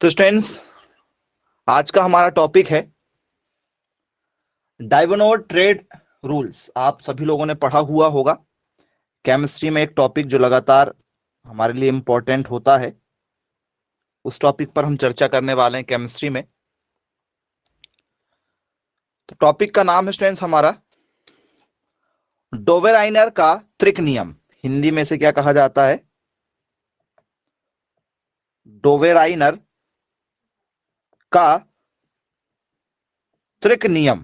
तो स्टूडेंट्स, आज का हमारा टॉपिक है डायवोनोड ट्रेड रूल्स। आप सभी लोगों ने पढ़ा हुआ होगा। केमिस्ट्री में एक टॉपिक जो लगातार हमारे लिए इंपॉर्टेंट होता है, उस टॉपिक पर हम चर्चा करने वाले हैं केमिस्ट्री में। तो टॉपिक का नाम है स्टूडेंट्स हमारा डोवेराइनर का त्रिक नियम। हिंदी में से क्या कहा जाता है? डोवेराइनर का त्रिक नियम,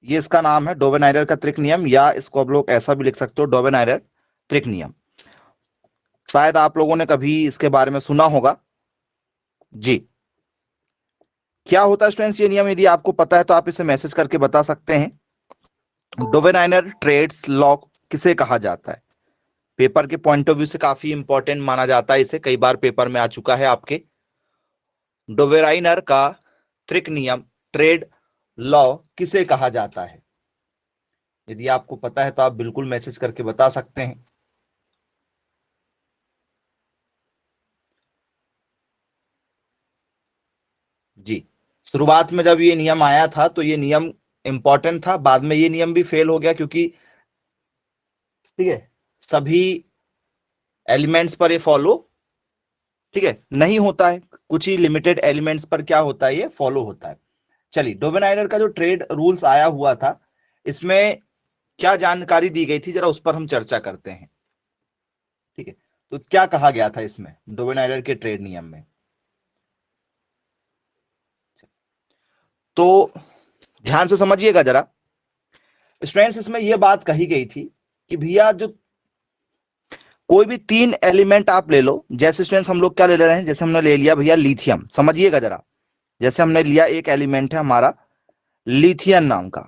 ये इसका नाम है, डोवेराइनर का त्रिक नियम, या इसको आप लोग ऐसा भी लिख सकते हो, डोवेराइनर त्रिक नियम। शायद आप लोगों ने कभी इसके बारे में सुना होगा जी। क्या होता है स्टूडेंट्स ये नियम? यदि आपको पता है तो आप इसे मैसेज करके बता सकते हैं। डोवेराइनर ट्रेड्स लॉ किसे कहा जाता है? पेपर के पॉइंट ऑफ व्यू से काफी इंपॉर्टेंट माना जाता है इसे, कई बार पेपर में आ चुका है आपके। डोवेराइनर का त्रिक नियम, ट्रेड लॉ किसे कहा जाता है? यदि आपको पता है तो आप बिल्कुल मैसेज करके बता सकते हैं। जी, शुरुआत में जब ये नियम आया था तो ये नियम इंपॉर्टेंट था, बाद में ये नियम भी फेल हो गया, क्योंकि ठीक है सभी एलिमेंट्स पर ये फॉलो ठीक है नहीं होता है, कुछ ही लिमिटेड एलिमेंट्स पर क्या होता है, ये फॉलो होता है। चलिए, डोवेनाइनर का जो ट्रेड रूल्स आया हुआ था, इसमें क्या जानकारी दी गई थी, जरा उस पर हम चर्चा करते हैं। ठीक है, तो क्या कहा गया था इसमें डोवेनाइनर के ट्रेड नियम में? तो ध्यान से समझिएगा जरा स्टूडेंट्स। इसमें यह बात कही गई थी कि भैया जो कोई भी तीन एलिमेंट आप ले लो, जैसे स्टूडेंट्स हम लोग क्या ले रहे हैं, जैसे हमने ले लिया भैया लिथियम, समझिएगा जरा। जैसे हमने लिया एक एलिमेंट है हमारा लिथियम नाम का,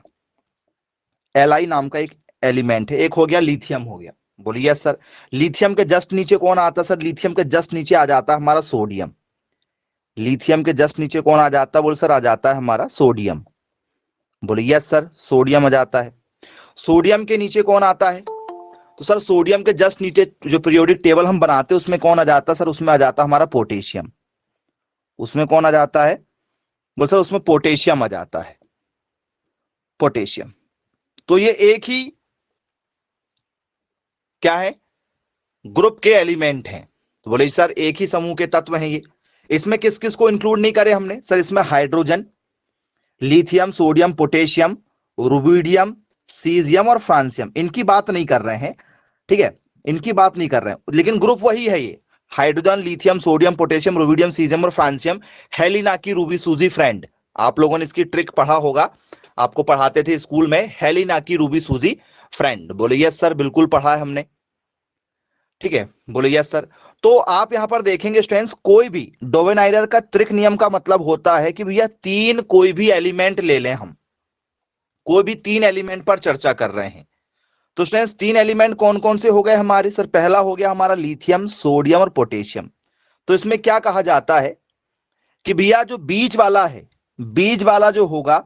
Li नाम का एक एलिमेंट है, एक हो गया लिथियम हो गया। बोलिए यस सर। लिथियम के जस्ट नीचे कौन आता है सर? लिथियम के जस्ट नीचे आ जाता है हमारा सोडियम। लिथियम के जस्ट नीचे कौन आ जाता है? बोले सर आ जाता है हमारा सोडियम। बोलिए यस सर, सोडियम आ जाता है। सोडियम के नीचे कौन आता है? तो सर सोडियम के जस्ट नीचे जो पीरियोडिक टेबल हम बनाते हैं उसमें कौन आ जाता है सर? उसमें आ जाता है हमारा पोटेशियम। उसमें कौन आ जाता है? बोल सर उसमें पोटेशियम आ जाता है, पोटेशियम। तो ये एक ही क्या है, ग्रुप के एलिमेंट हैं। तो बोले सर एक ही समूह के तत्व हैं ये। इसमें किस किस को इंक्लूड नहीं करे हमने सर? इसमें hydrogen, lithium, sodium, potassium, rubidium, caesium और फ्रांसियम, इनकी बात नहीं कर रहे हैं। ठीक है, इनकी बात नहीं कर रहे हैं, लेकिन ग्रुप वही है ये, hydrogen, lithium, sodium, potassium, rubidium, caesium और फ्रांसियम। हेलिना की रूबी सूजी फ्रेंड, आप लोगों ने इसकी ट्रिक पढ़ा होगा, आपको पढ़ाते थे स्कूल में, हेलिना की रूबी सूजी फ्रेंड। बोले यस सर, बिल्कुल पढ़ा है हमने। ठीक है, बोले यस सर। तो आप यहां पर देखेंगे स्टूडेंट्स, कोई भी डोवेनाइडर का त्रिक नियम का मतलब होता है कि भैया तीन कोई भी एलिमेंट ले लें हम, कोई भी तीन एलिमेंट पर चर्चा कर रहे हैं। तो स्टूडेंट्स तीन एलिमेंट कौन कौन से हो गए हमारे सर? पहला हो गया हमारा लिथियम, सोडियम और पोटेशियम। तो इसमें क्या कहा जाता है कि भैया जो बीच वाला है, बीच वाला जो होगा,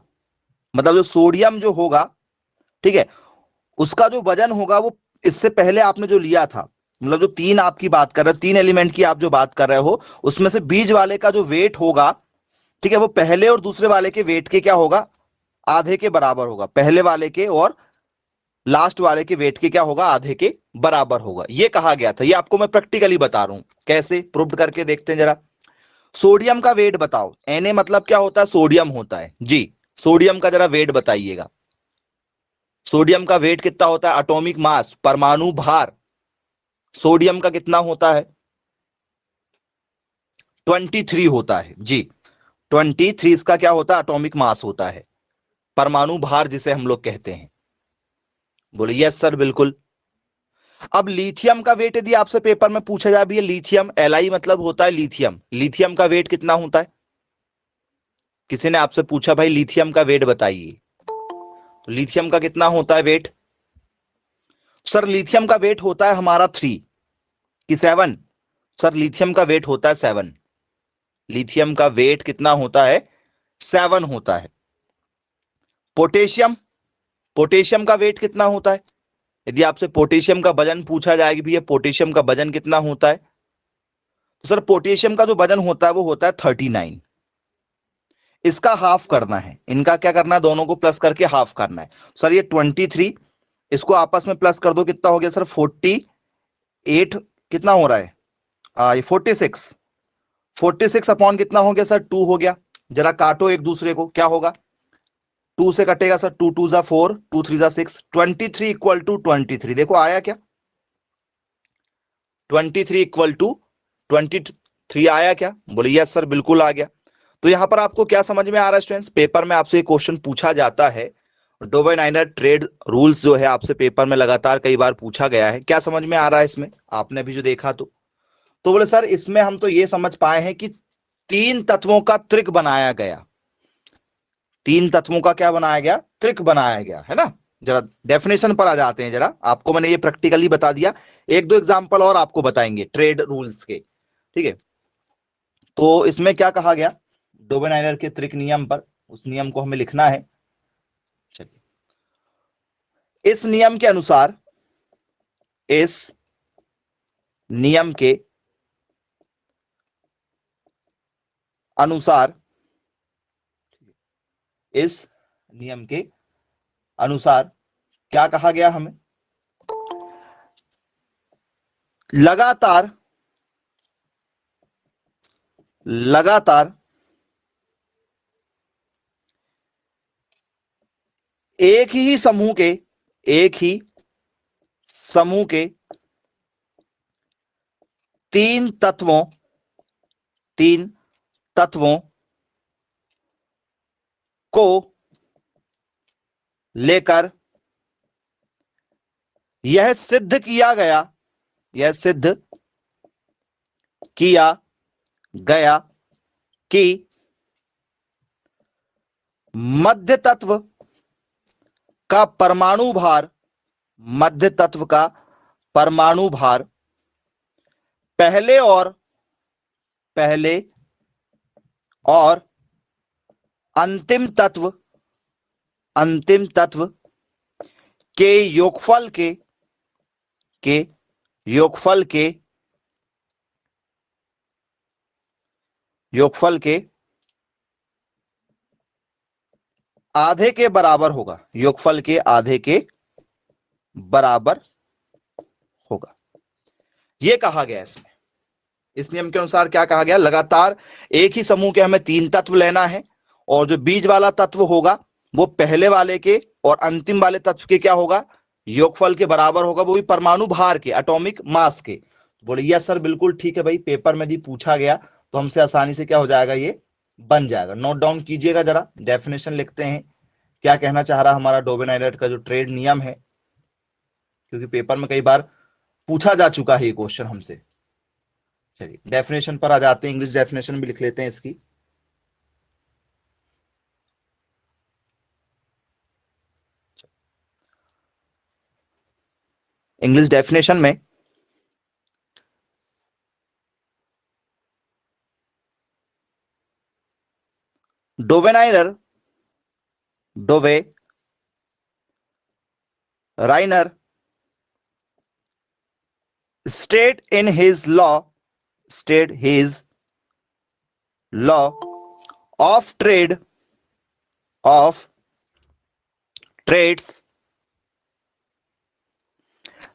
मतलब जो सोडियम जो होगा, ठीक है, उसका जो वजन होगा वो इससे पहले आपने जो लिया था, मतलब जो तीन आपकी बात कर रहे हो, तीन एलिमेंट की आप जो बात कर रहे हो, उसमें से बीच वाले का जो वेट होगा, ठीक है, वो पहले और दूसरे वाले के वेट के क्या होगा? आधे के बराबर होगा। पहले वाले के और लास्ट वाले के वेट के क्या होगा? आधे के बराबर होगा। ये कहा गया था, ये आपको मैं प्रैक्टिकली बता रहा हूं, कैसे प्रूव करके देखते हैं जरा। सोडियम का वेट बताओ। Na मतलब क्या होता है? सोडियम होता है जी। सोडियम का जरा वेट बताइएगा। सोडियम का वेट कितना होता है? एटॉमिक मास, परमाणु भार, सोडियम का कितना होता है? 23 होता है जी। 23 इसका क्या होता है? एटॉमिक मास होता है, परमाणु भार जिसे हम लोग कहते हैं। बोले यस सर, बिल्कुल। अब लिथियम का वेट यदि आपसे पेपर में पूछा जाए, भी लिथियम, Li मतलब होता है लिथियम, लिथियम का वेट कितना होता है? किसी ने आपसे पूछा भाई लिथियम का वेट बताइए, तो लिथियम का कितना होता है वेट? सर लिथियम का वेट होता है हमारा 3 कि 7? सर लिथियम का वेट होता है 7। लिथियम का वेट कितना होता है? 7 होता है। पोटेशियम, पोटेशियम का वेट कितना होता है? यदि आपसे पोटेशियम का वजन पूछा जाएगा भी, ये पोटेशियम का वजन कितना होता है, तो सर पोटेशियम का जो वजन होता है वो होता है 39, इसका हाफ करना है, इनका क्या करना है, दोनों को प्लस करके हाफ करना है। सर ये 23, इसको आपस में प्लस कर दो, कितना हो गया सर 48, कितना हो रहा है ये 46 अपॉन कितना हो गया सर 2 हो गया। जरा काटो एक दूसरे को, क्या होगा, 2 से कटेगा सर, 2 2 जा 4, 2 3 जा 6, 23 इक्वल टू 23, देखो आया क्या, 23 इक्वल टू 23 आया क्या, बोलिए यस सर बिल्कुल आ गया। तो यहां पर आपको क्या समझ में आ रहा है स्टूडेंट्स, पेपर में आपसे क्वेश्चन पूछा जाता है, डोवेनाइनर ट्रेड रूल्स जो है आपसे पेपर में लगातार कई बार पूछा गया है, क्या समझ में आ रहा है इसमें, आपने भी जो देखा तो बोले सर इसमें हम तो ये समझ पाए हैं कि 3 तत्वों का त्रिक बनाया गया, 3 तत्वों का क्या बनाया गया, त्रिक बनाया गया है ना। जरा डेफिनेशन पर आ जाते हैं, जरा आपको मैंने ये प्रैक्टिकली बता दिया, एक दो एग्जांपल और आपको बताएंगे ट्रेड रूल्स के, ठीक है। तो इसमें क्या कहा गया, डोवेनाइनर के त्रिक नियम पर, उस नियम को हमें लिखना है। चलिए, इस नियम के अनुसार, इस नियम के अनुसार, इस नियम के अनुसार क्या कहा गया हमें, लगातार लगातार एक ही समूह के, एक ही समूह के 3 तत्वों, 3 तत्वों को लेकर यह सिद्ध किया गया, यह सिद्ध किया गया कि मध्य तत्व का परमाणु भार, मध्य तत्व का परमाणु भार पहले और अंतिम तत्व के योगफल के योगफल के योगफल के आधे के बराबर होगा, योगफल के आधे के बराबर होगा, यह कहा गया इसमें। इस नियम के अनुसार क्या कहा गया, लगातार एक ही समूह के हमें 3 तत्व लेना है, और जो बीच वाला तत्व होगा वो पहले वाले के और अंतिम वाले तत्व के क्या होगा, योगफल के बराबर होगा, वो भी परमाणु भार के, एटॉमिक मास के। बोले यस सर बिल्कुल ठीक है भाई, पेपर में भी पूछा गया तो हमसे आसानी से क्या हो जाएगा, ये बन जाएगा। नोट डाउन कीजिएगा, जरा डेफिनेशन लिखते हैं, क्या कहना चाह रहा हमारा डोवेनाइनर का जो ट्रेड नियम है, क्योंकि पेपर में कई बार पूछा जा चुका है ये क्वेश्चन हमसे। चलिए डेफिनेशन पर आ जाते हैं, इंग्लिश डेफिनेशन भी लिख लेते हैं इसकी। इंग्लिश डेफिनेशन में डोवेनाइनर state in his law of trades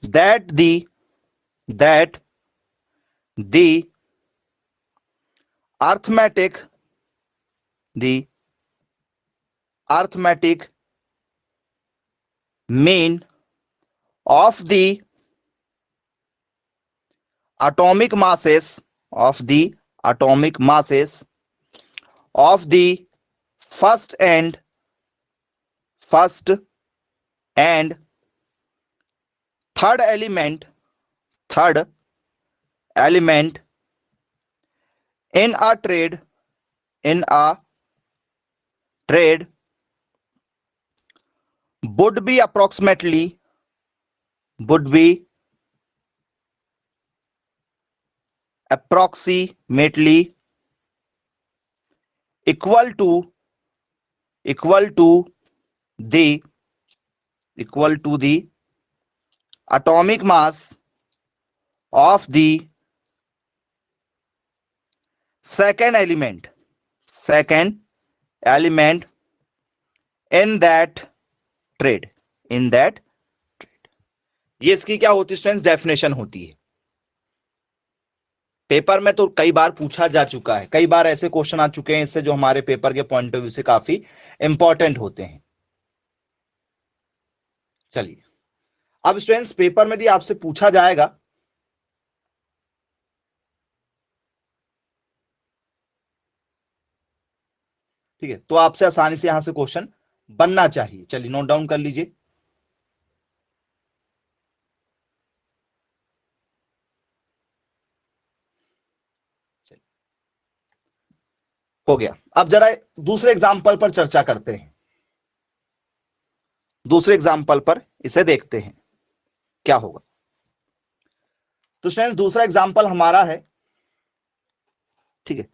that the arithmetic mean of the atomic masses of the first and third element in a trade would be approximately equal to the atomic mass of the second element in that trade, ये इसकी क्या होती है students, definition होती है। Paper में तो कई बार पूछा जा चुका है, कई बार ऐसे क्वेश्चन आ चुके हैं इससे जो हमारे पेपर के पॉइंट ऑफ व्यू से काफी इंपॉर्टेंट होते हैं। चलिए, अब स्टूडेंट्स पेपर में भी आपसे पूछा जाएगा, ठीक है, तो आपसे आसानी से यहां से क्वेश्चन बनना चाहिए। चलिए नोट डाउन कर लीजिए। हो गया। अब जरा दूसरे एग्जाम्पल पर चर्चा करते हैं, दूसरे एग्जाम्पल पर इसे देखते हैं क्या होगा। तो स्टूडेंट्स दूसरा एग्जाम्पल हमारा है, ठीक है,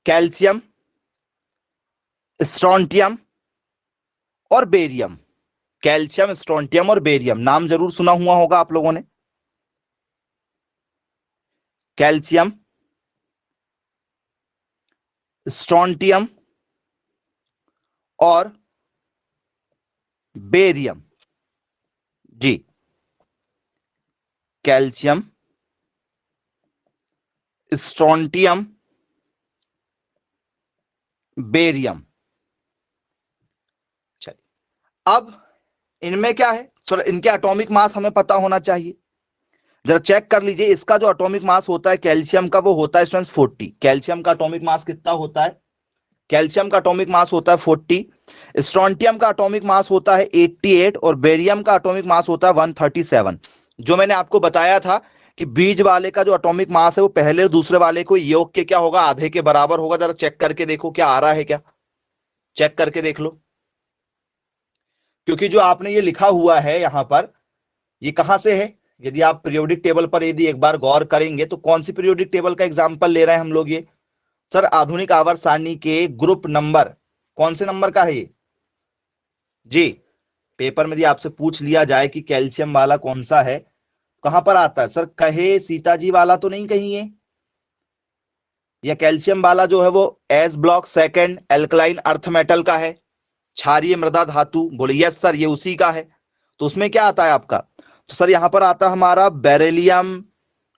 कैल्शियम, स्ट्रोंटियम और बेरियम। कैल्शियम, स्ट्रोंटियम और बेरियम नाम जरूर सुना हुआ होगा आप लोगों ने। कैल्शियम, स्ट्रोंटियम और बेरियम। जी, कैल्शियम, स्ट्रोंटियम, बेरियम। चलिए, अब इनमें क्या है, चलो इनके एटॉमिक मास हमें पता होना चाहिए। जरा चेक कर लीजिए, इसका जो एटॉमिक मास होता है कैल्शियम का वो होता है स्टूडेंट्स 40। कैल्शियम का एटॉमिक मास कितना होता है, कैल्शियम का एटॉमिक मास होता है 40, स्ट्रोंटियम का एटॉमिक मास होता है 88 और बेरियम का एटॉमिक मास होता है 137। जो मैंने आपको बताया था कि बीज वाले का जो एटॉमिक मास है वो पहले और दूसरे वाले को योग के क्या होगा, आधे के बराबर होगा। जरा चेक करके देखो क्या आ रहा है, क्या चेक करके देख लो, क्योंकि जो आपने ये लिखा हुआ है यहां पर, ये कहां से है, यदि आप पीरियोडिक टेबल पर यदि एक बार गौर करेंगे तो कौन सी पीरियोडिक टेबल का एग्जांपल ले रहे हैं हम लोग, ये सर आधुनिक आवर्त सारणी के ग्रुप नंबर, कौन से नंबर का है ये? जी, पेपर में यदि आपसे पूछ लिया जाए कि कैल्शियम वाला कौन सा है, कहां पर आता है सर? कहे सीता जी वाला तो नहीं कहीं है, या कैल्शियम वाला जो है वो S block second alkaline earth metal का है, क्षारीय मृदा धातु? बोले यस सर ये उसी का है। तो उसमें क्या आता है आपका, तो सर यहां पर आता है हमारा beryllium,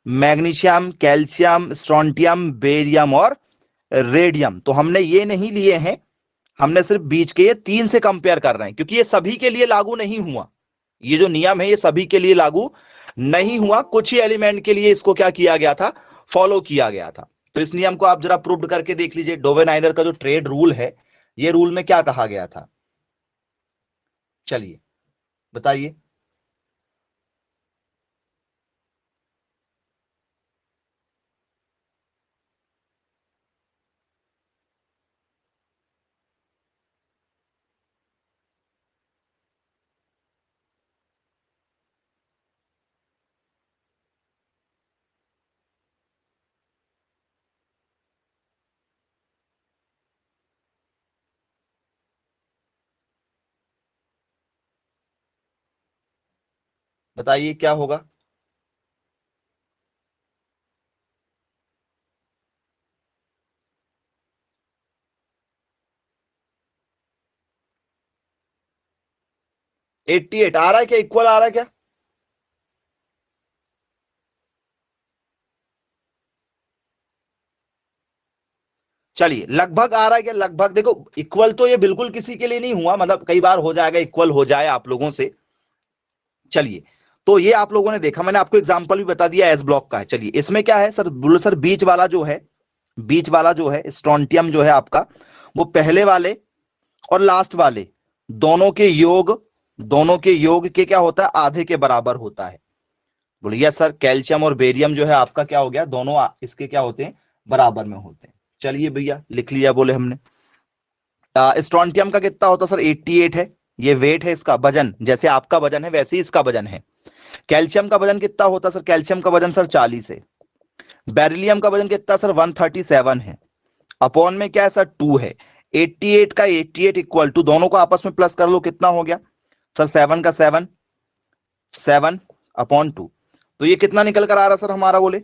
magnesium, calcium, strontium, barium और रेडियम। तो हमने ये नहीं लिए हैं, हमने सिर्फ बीच के ये तीन से कंपेयर कर रहे हैं, क्योंकि ये सभी के लिए लागू नहीं हुआ। ये जो नियम है ये सभी के लिए लागू नहीं हुआ, कुछ ही एलिमेंट के लिए इसको क्या किया गया था, फॉलो किया गया था। तो इस नियम को आप जरा प्रूव करके देख लीजिए। डोवेनाइनर का जो ट्रेड रूल है, ये रूल में क्या कहा गया था, चलिए बताइए। बताइए क्या होगा। एट्टी एट आ रहा है क्या, इक्वल आ रहा है क्या? चलिए लगभग आ रहा है क्या, लगभग देखो, इक्वल तो ये बिल्कुल किसी के लिए नहीं हुआ, मतलब कई बार हो जाएगा इक्वल हो जाए आप लोगों से। चलिए, तो ये आप लोगों ने देखा, मैंने आपको एग्जांपल भी बता दिया एस ब्लॉक का है। चलिए इसमें क्या है सर, बोलो सर बीच वाला जो है, बीच वाला जो है स्ट्रोंटियम जो है आपका, वो पहले वाले और लास्ट वाले दोनों के योग, दोनों के योग के क्या होता है, आधे के बराबर होता है। बोलिए सर कैल्शियम और बेरियम जो है आपका क्या हो गया, दोनों इसके क्या होते हैं, बराबर में होते हैं। चलिए भैया लिख लिया बोले हमने। स्ट्रोंटियम का कितना होता है सर, 88 है, ये वेट है इसका, वजन जैसे आपका वजन है वैसे ही इसका वजन है। कैल्शियम का वजन कितना होता है सर, कैल्शियम का वजन सर 40 है। बेरिलियम का वजन कितना सर 137 है, अपॉन में क्या है सर 2 है। 88 का 88 इक्वल टू, दोनों को आपस में प्लस कर लो, कितना हो गया सर 7 का 7, 7 अपॉन 2। तो ये कितना निकल कर आ रहा सर हमारा, बोले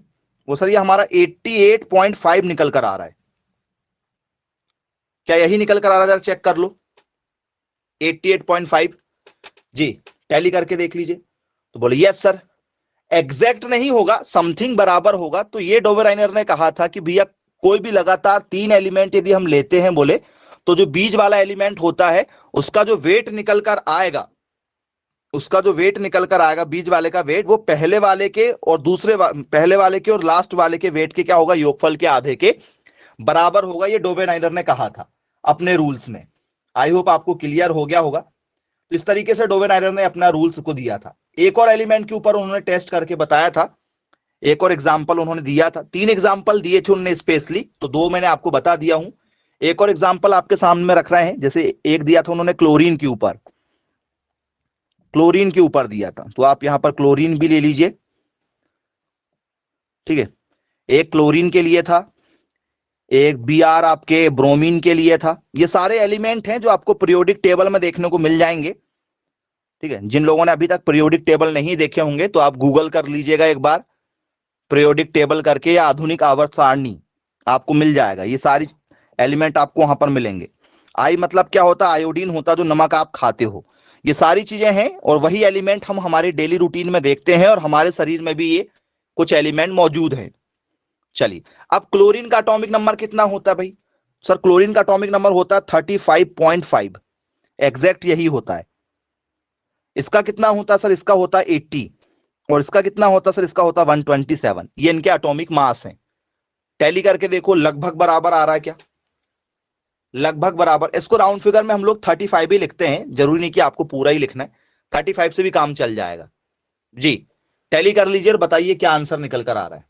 वो सर ये हमारा 88.5 निकल कर आ रहा है। क्या यही निकल कर आ रहा है? जरा चेक कर लो, 88.5 जी, टैली करके देख लीजिए। तो बोले यस सर, एग्जैक्ट नहीं होगा, समथिंग बराबर होगा। तो ये डोवेराइनर ने कहा था कि भैया कोई भी लगातार 3 एलिमेंट यदि हम लेते हैं बोले, तो जो बीच वाला एलिमेंट होता है उसका जो वेट निकल कर आएगा, उसका जो वेट निकल कर आएगा बीच वाले का वेट, वो पहले वाले के और पहले वाले के और लास्ट वाले के वेट के क्या होगा, योगफल के आधे के बराबर होगा। ये डोवेराइनर ने कहा था अपने रूल्स में। आई होप आपको क्लियर हो गया होगा। तो इस तरीके से डोवेराइनर ने अपना रूल्स को दिया था। एक और एलिमेंट के ऊपर उन्होंने टेस्ट करके बताया था, एक और एग्जाम्पल उन्होंने दिया था। 3 एग्जाम्पल दिए थे उन्होंने स्पेशली, तो 2 मैंने आपको बता दिया हूं। एक और एग्जाम्पल आपके सामने में रख रहे हैं। जैसे एक दिया था उन्होंने क्लोरीन के ऊपर, क्लोरीन के ऊपर दिया था, तो आप यहां पर क्लोरीन भी ले लीजिए, ठीक है। एक क्लोरीन के लिए था, एक Br आपके ब्रोमीन के लिए था। ये सारे एलिमेंट हैं जो आपको पीरियोडिक टेबल में देखने को मिल जाएंगे, ठीक है। जिन लोगों ने अभी तक पीरियोडिक टेबल नहीं देखे होंगे तो आप गूगल कर लीजिएगा एक बार, पीरियोडिक टेबल करके, या आधुनिक आवर्त सारणी आपको मिल जाएगा। ये सारी एलिमेंट आपको वहां पर मिलेंगे। आई मतलब क्या होता है? आयोडीन होता है जो नमक आप खाते हो। ये सारी चीजें हैं और वही एलिमेंट हम हमारे डेली रूटीन में देखते हैं और हमारे शरीर में भी ये कुछ एलिमेंट मौजूद हैं। चलिए, अब क्लोरीन का एटॉमिक नंबर कितना होता है भाई? सर क्लोरीन का एटॉमिक नंबर होता है 35.5, एग्जैक्ट यही होता है। इसका कितना होता है सर? इसका होता है 80। और इसका कितना होता है सर? इसका होता है 127। ये इनके एटॉमिक मास हैं। टैली करके देखो, लगभग बराबर आ रहा है क्या? लगभग बराबर। इसको राउंड फिगर में हम लोग 35 ही लिखते हैं, जरूरी नहीं कि आपको पूरा ही लिखना है, 35 से भी काम चल जाएगा जी। टैली कर लीजिए और बताइए क्या आंसर निकल कर आ रहा है।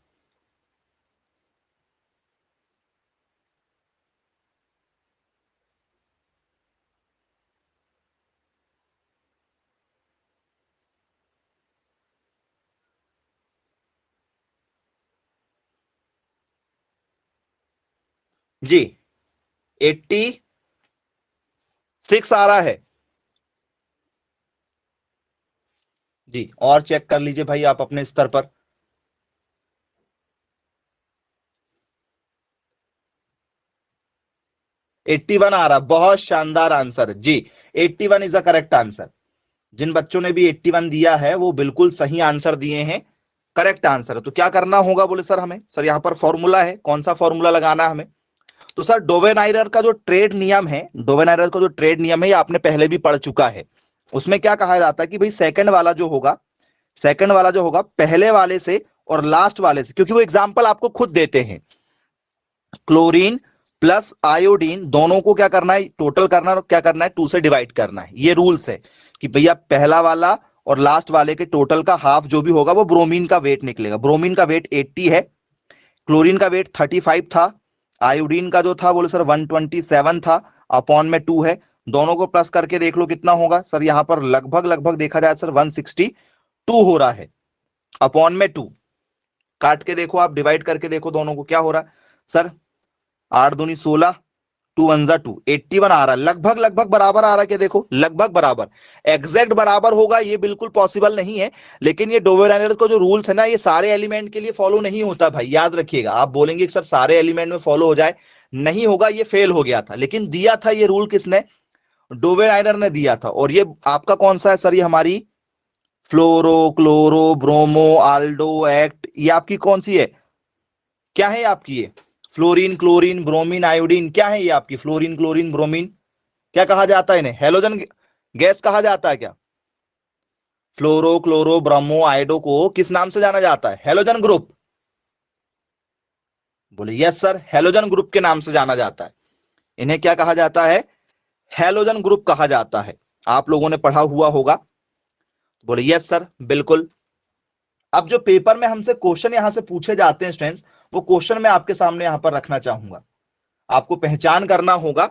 जी, 86 आ रहा है जी। और चेक कर लीजिए भाई आप अपने स्तर पर। 81 आ रहा, बहुत शानदार आंसर जी। 81 इज द करेक्ट आंसर। जिन बच्चों ने भी 81 दिया है वो बिल्कुल सही आंसर दिए हैं, करेक्ट आंसर है। तो क्या करना होगा बोले सर हमें? सर यहाँ पर फॉर्मूला है, कौन सा फॉर्मूला लगाना है हमें? तो सर डोवेनाइरर का जो ट्रेड नियम है, डोवेनाइरर का जो ट्रेड नियम है, ये आपने पहले भी पढ़ चुका है। उसमें क्या कहा जाता है कि भाई सेकंड वाला जो होगा, सेकंड वाला जो होगा पहले वाले से और लास्ट वाले से, क्योंकि वो एग्जांपल आपको खुद देते हैं, क्लोरीन प्लस आयोडीन दोनों को क्या करना है? टोटल करना है और क्या करना है? 2 से डिवाइड करना है। ये रूल्स है कि भैया पहला वाला और लास्ट वाले के टोटल का हाफ जो भी होगा वो ब्रोमीन का वेट निकलेगा। ब्रोमीन का वेट 80 है, क्लोरीन का वेट 35 था, आयोडीन का जो था बोले सर 127 था, अपॉन में 2 है। दोनों को प्लस करके देख लो कितना होगा सर। यहां पर लगभग लगभग देखा जाए सर 162 हो रहा है, अपॉन में 2। काट के देखो आप, डिवाइड करके देखो दोनों को क्या हो रहा है सर। 8 दूनी 16, 2 वन जा 2, 81 आ रहा है। लगभग लगभग बराबर आ रहा है क्या? देखो लगभग बराबर। एग्जैक्ट बराबर होगा ये बिल्कुल पॉसिबल नहीं है, लेकिन ये डोवेराइनर का जो रूल्स है ना, ये सारे एलिमेंट के लिए फॉलो नहीं होता भाई, याद रखिएगा। आप बोलेंगे कि सर सारे एलिमेंट में फॉलो हो जाए, नहीं होगा, ये फेल हो गया था। लेकिन दिया था ये रूल किसने? डोवेराइनर ने दिया था। और ये आपका कौन सा है सर? ये हमारी fluoro chloro bromo Aldo act, ये आपकी कौन सी है? क्या है आपकी ये? फ्लोरीन क्लोरीन ब्रोमीन आयोडीन, क्या है ये आपकी? फ्लोरीन क्लोरीन ब्रोमीन, क्या कहा जाता है इन्हें? हेलोजन गैस कहा जाता है क्या? फ्लोरो क्लोरो ब्रोमो आयोडो को किस नाम से जाना जाता है? Halogen group. बोले यस सर, हेलोजन ग्रुप के नाम से जाना जाता है। इन्हें क्या कहा जाता है? हेलोजन ग्रुप कहा जाता है। आप लोगों ने पढ़ा हुआ होगा। बोले यस सर, बिल्कुल। अब जो पेपर में हमसे क्वेश्चन यहां से पूछे जाते हैं स्टूडेंट्स, वो क्वेश्चन मैं आपके सामने यहां पर रखना चाहूंगा। आपको पहचान करना होगा,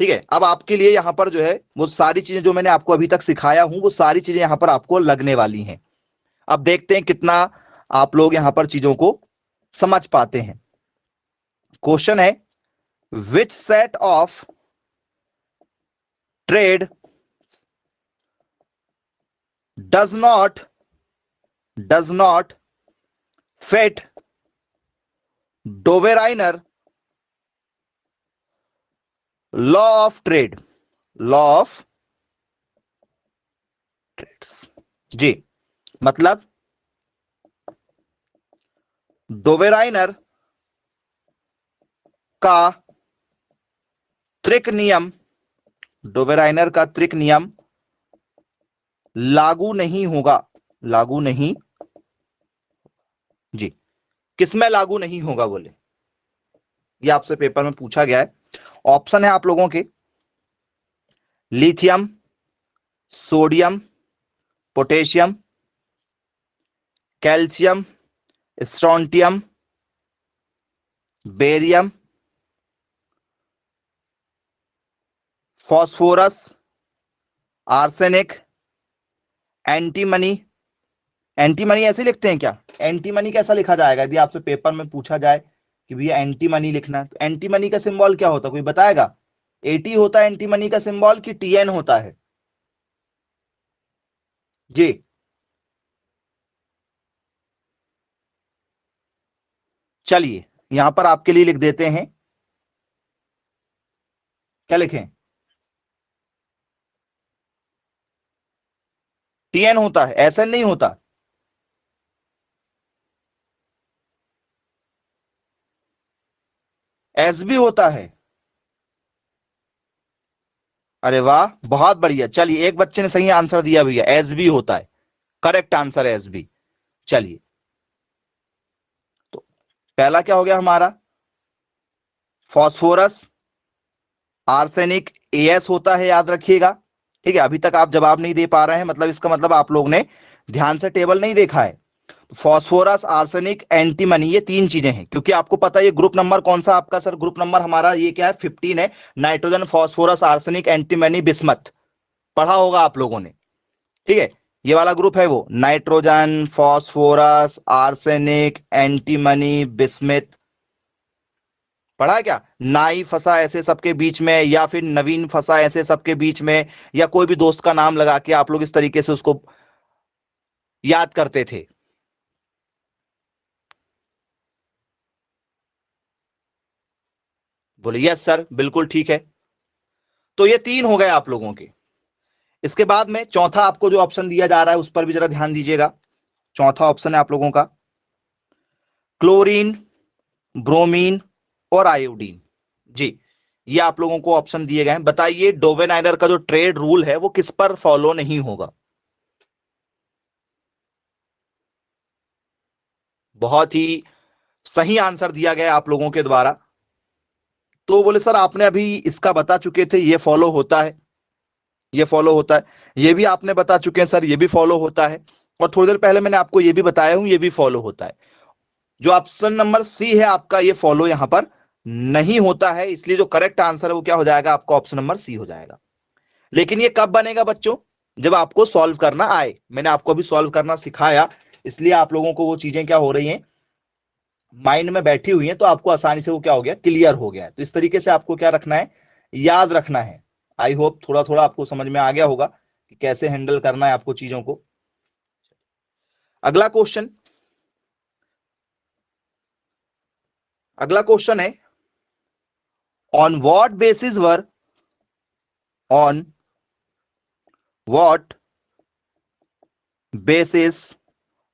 ठीक है। अब आपके लिए यहां पर जो है वो सारी चीजें जो मैंने आपको अभी तक सिखाया हूं, वो सारी चीजें यहां पर आपको लगने वाली हैं। अब देखते हैं कितना आप लोग यहां पर चीजों को समझ पाते हैं। क्वेश्चन है, which set of triad does not fit Dobereiner law of triad, law of triads. जी, मतलब डोवेराइनर का त्रिक नियम, डोवेराइनर का त्रिक नियम लागू नहीं होगा, लागू नहीं, जी, किसमें लागू नहीं होगा बोले, ये आपसे पेपर में पूछा गया है। ऑप्शन है आप लोगों के lithium, sodium, potassium, calcium, strontium, barium, phosphorus, arsenic, antimony. Antimony ऐसे लिखते हैं क्या? एंटीमनी कैसा लिखा जाएगा यदि आपसे पेपर में पूछा जाए कि भैया एंटीमनी लिखना है, तो एंटीमनी का सिंबल क्या होता है, कोई बताएगा? एटी होता है एंटीमनी का सिंबल कि टीएन होता है? जी, चलिए यहां पर आपके लिए लिख देते हैं, क्या लिखें? टीएन होता है, एसएन नहीं होता। एस भी होता है। अरे वाह, बहुत बढ़िया। चलिए एक बच्चे ने सही आंसर दिया भैया, एस बी होता है, करेक्ट आंसर है एस बी। चलिए, तो पहला क्या हो गया हमारा? फॉस्फोरस, आर्सेनिक एएस होता है, याद रखिएगा। ठीक है, अभी तक आप जवाब नहीं दे पा रहे हैं, मतलब इसका मतलब आप लोग ने ध्यान से टेबल नहीं देखा है। फॉस्फोरस, आर्सेनिक, एंटीमनी, ये तीन चीजें हैं, क्योंकि आपको पता है ये ग्रुप नंबर कौन सा आपका? सर ग्रुप नंबर हमारा ये क्या है? 15 है। Nitrogen, phosphorus, arsenic, antimony, bismuth, पढ़ा होगा आप लोगों ने। ठीक है, ये वाला ग्रुप है वो, nitrogen, phosphorus, arsenic, antimony, bismuth, पढ़ा है क्या? नाई फंसा ऐसे सबके बीच में, या फिर नवीन फंसा ऐसे सबके बीच में, या कोई भी दोस्त का नाम लगा के आप लोग इस तरीके से उसको याद करते थे। बोले यस सर, बिल्कुल ठीक है। तो ये तीन हो गए आप लोगों के। इसके बाद में चौथा आपको जो ऑप्शन दिया जा रहा है उस पर भी जरा ध्यान दीजिएगा। चौथा ऑप्शन है आप लोगों का क्लोरीन, ब्रोमीन और आयोडीन। जी, ये आप लोगों को ऑप्शन दिए गए हैं। बताइए डोवेनाइनर का जो ट्रेड रूल है वो किस पर फॉलो नहीं होगा? बहुत ही सही आंसर दिया गया आप लोगों के द्वारा। तो बोले सर आपने अभी इसका बता चुके थे, ये फॉलो होता है, ये फॉलो होता है, ये भी आपने बता चुके हैं सर, ये भी फॉलो होता है, और थोड़ी देर पहले मैंने आपको ये भी बताया हूं, ये भी फॉलो होता है। जो ऑप्शन नंबर सी है आपका, ये फॉलो यहां पर नहीं होता है, इसलिए जो करेक्ट आंसर है वो क्या हो जाएगा आपका? ऑप्शन नंबर सी हो जाएगा। लेकिन ये कब बनेगा बच्चों? जब आपको सॉल्व करना आए। मैंने आपको अभी सॉल्व करना सिखाया, इसलिए आप लोगों को वो चीजें क्या हो रही हैं, माइंड में बैठी हुई हैं, तो आपको आसानी से वो क्या हो गया, क्लियर हो गया है। तो इस तरीके से आपको क्या रखना है, याद रखना है। आई होप थोड़ा थोड़ा आपको समझ में आ गया होगा कि कैसे हैंडल करना है आपको चीजों को। अगला क्वेश्चन, अगला क्वेश्चन है on what basis were, on what basis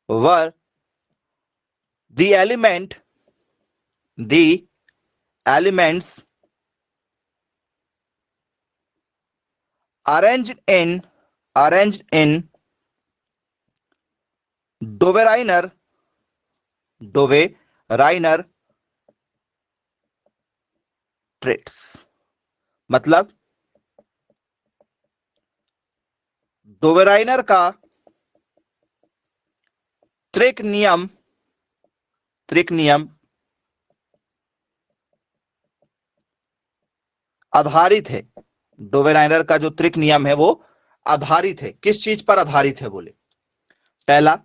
were the elements arranged in Dovereiner traits? मतलब डोवेराइनर का त्रिक नियम, त्रिक नियम आधारित है, डोवेराइनर का जो त्रिक नियम है वो आधारित है, किस चीज पर आधारित है बोले? पहला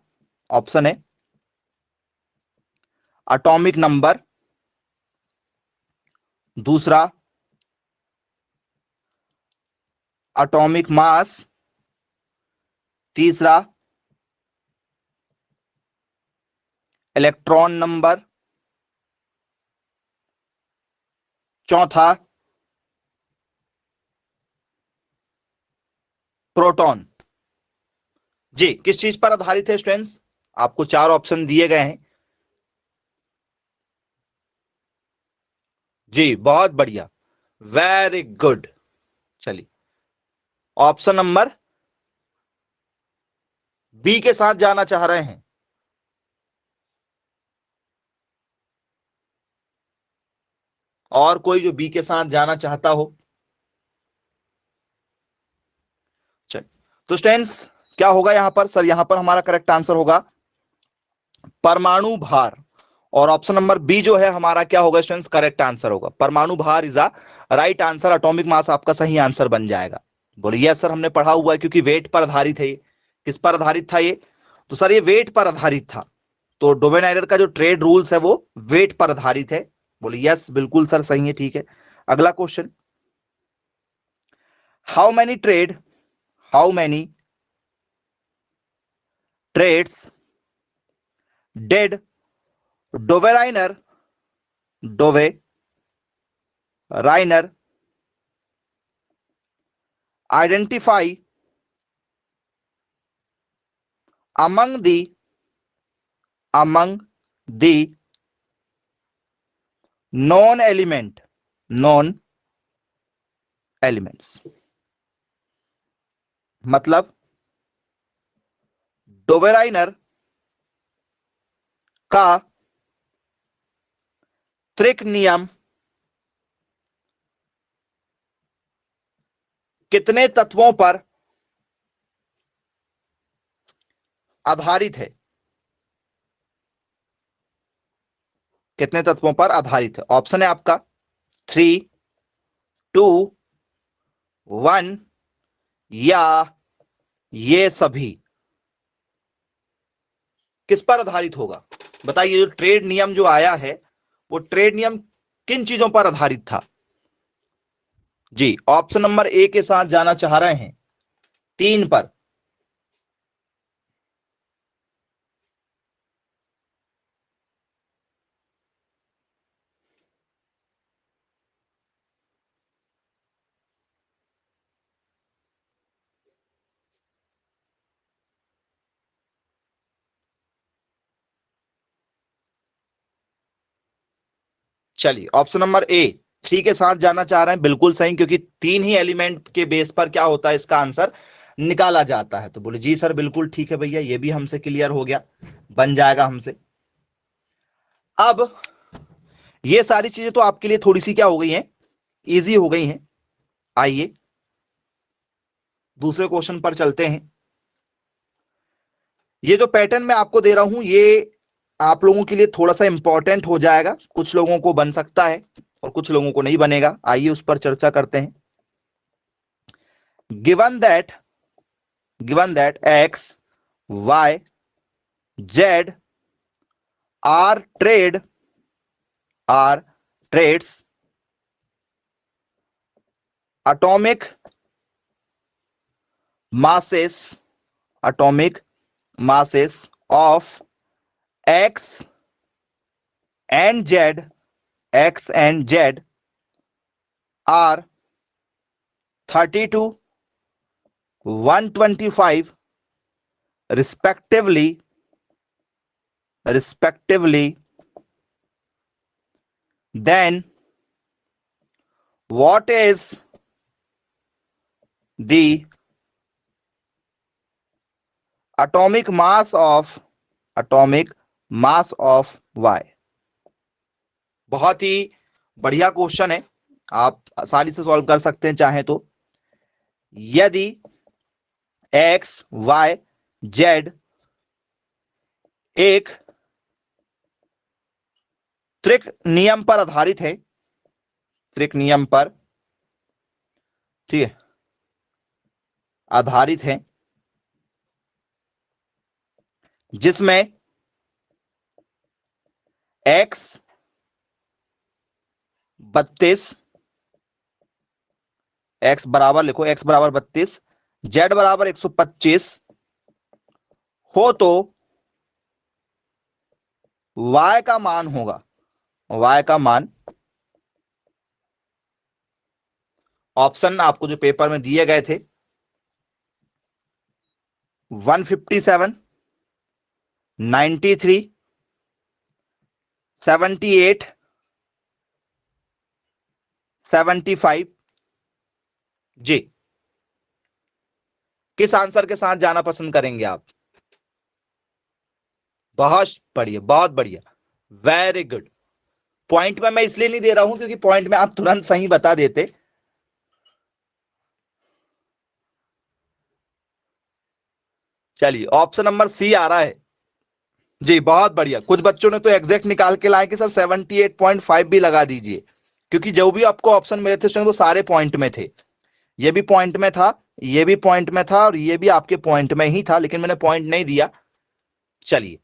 ऑप्शन है एटॉमिक नंबर, दूसरा एटॉमिक मास, तीसरा इलेक्ट्रॉन नंबर, चौथा प्रोटॉन। जी, किस चीज पर आधारित है स्टूडेंट्स? आपको चार ऑप्शन दिए गए हैं। जी, बहुत बढ़िया, वेरी गुड। चलिए, ऑप्शन नंबर बी के साथ जाना चाह रहे हैं। और कोई जो बी के साथ जाना चाहता हो? चलिए, तो स्टूडेंट्स क्या होगा यहां पर? सर यहां पर हमारा करेक्ट आंसर होगा परमाणु भार। और ऑप्शन नंबर बी जो है हमारा क्या होगा स्टूडेंट्स? करेक्ट आंसर होगा। परमाणु भार is a right answer. Atomic mass आपका सही आंसर बन जाएगा। बोलिए यस सर, हमने पढ़ा हुआ है, क्योंकि वेट पर आधारित है ये। किस पर आधारित था ये? तो सर ये वेट पर आधारित था। तो डोवेनाइडर का जो ट्रेड रूल्स है वो वेट पर आधारित है। बोलिए यस, बिल्कुल सर सही है, ठीक है। अगला question, how many triads did Dobereiner Dobereiner identify among the known elements। मतलब डोवेराइनर का त्रिक नियम कितने तत्वों पर आधारित है? कितने तत्वों पर आधारित है? ऑप्शन है आपका 3, 2, 1 या ये सभी। किस पर आधारित होगा बताइए? जो ट्रेड नियम जो आया है वो ट्रेड नियम किन चीजों पर आधारित था? जी, ऑप्शन नंबर ए के साथ जाना चाह रहे हैं, 3 पर। चलिए, ऑप्शन नंबर ए 3 के साथ जाना चाह रहे हैं, बिल्कुल सही, क्योंकि 3 ही एलिमेंट के बेस पर क्या होता है इसका आंसर निकाला जाता है। तो बोले जी सर बिल्कुल ठीक है भैया, ये भी हमसे क्लियर हो गया, बन जाएगा हमसे। अब ये सारी चीजें तो आपके लिए थोड़ी सी क्या हो गई हैं, इजी हो गई हैं। आइए दूसरे क्वेश्चन पर चलते हैं। ये जो पैटर्न मैं आपको दे रहा हूं ये आप लोगों के लिए थोड़ा सा इंपॉर्टेंट हो जाएगा। कुछ लोगों को बन सकता है और कुछ लोगों को नहीं बनेगा। आइए उस पर चर्चा करते हैं। Given that x, y, z are trades atomic masses of x and z are 32, 125 respectively, then what is the atomic mass of y? बहुत ही बढ़िया क्वेश्चन है, आप आसानी से सॉल्व कर सकते हैं चाहे तो। यदि x, y, z एक त्रिक नियम पर आधारित है, त्रिक नियम पर, ठीक है, आधारित है, जिसमें x 32, x बराबर लिखो, x बराबर 32, z बराबर 125 हो तो y का मान होगा, y का मान ऑप्शन आपको जो पेपर में दिए गए थे 157, 93, 78, 75। जी, किस आंसर के साथ जाना पसंद करेंगे आप? बहुत बढ़िया, बहुत बढ़िया, वेरी गुड। पॉइंट में मैं इसलिए नहीं दे रहा हूं क्योंकि पॉइंट में आप तुरंत सही बता देते। चलिए, ऑप्शन नंबर सी आ रहा है। जी, बहुत बढ़िया। कुछ बच्चों ने तो एग्जैक्ट निकाल के लाए कि सर 78.5 भी लगा दीजिए, क्योंकि जो भी आपको ऑप्शन मिले थे उसमें वो सारे पॉइंट में थे। ये भी पॉइंट में था, ये भी पॉइंट में था, और ये भी आपके पॉइंट में ही था, लेकिन मैंने पॉइंट नहीं दिया। चलिए,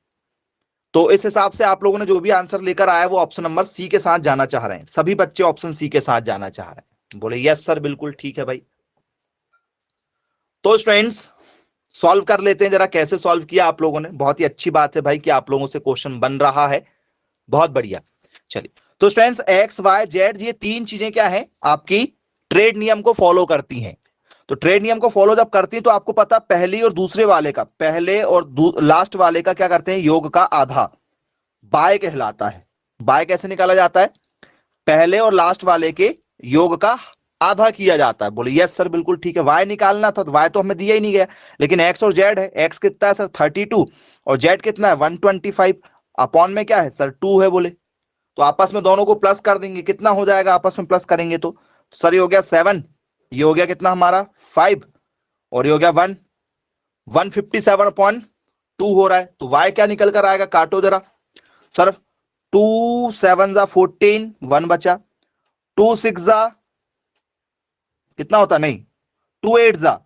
तो इस हिसाब से आप लोगों ने जो भी आंसर लेकर आया वो ऑप्शन नंबर सी के साथ जाना चाह रहे हैं। सभी बच्चे ऑप्शन सी के साथ जाना चाह रहे हैं। बोले यस सर, बिल्कुल ठीक है भाई। तो स्टूडेंट्स, सॉल्व कर लेते हैं जरा, कैसे सॉल्व किया आप लोगों ने। बहुत ही अच्छी बात है भाई कि आप लोगों से क्वेश्चन बन रहा है, बहुत बढ़िया। चलिए, तो स्टूडेंट्स एक्स वाई जेड ये तीन चीजें क्या है, आपकी ट्रेड नियम को फॉलो करती हैं। तो ट्रेड नियम को फॉलो जब करती है तो आपको पता, पहली और दूसरे वाले का, पहले और लास्ट वाले का क्या करते हैं, योग का आधा बाय कहलाता है। बाय कैसे निकाला जाता है? पहले और लास्ट वाले के योग का आधा किया जाता है। बोले यस सर, बिल्कुल ठीक है। वाई निकालना था तो वाई तो हमें दिया ही नहीं गया, लेकिन एक्स और जेड है। एक्स कितना है सर 32, और जेड कितना है 125। अपॉन में क्या है सर 2 है। बोले तो आपस में दोनों को प्लस कर देंगे, कितना हो जाएगा आपस में प्लस करेंगे तो सर ये हो गया 7, ये हो गया कितना हमारा 5, और ये हो गया 157/2 हो रहा है। तो y क्या निकल कर आएगा, काटो जरा सर। 2 7 जा 14, 1 बचा। 2 6 जा कितना होता, नहीं 2 8 जा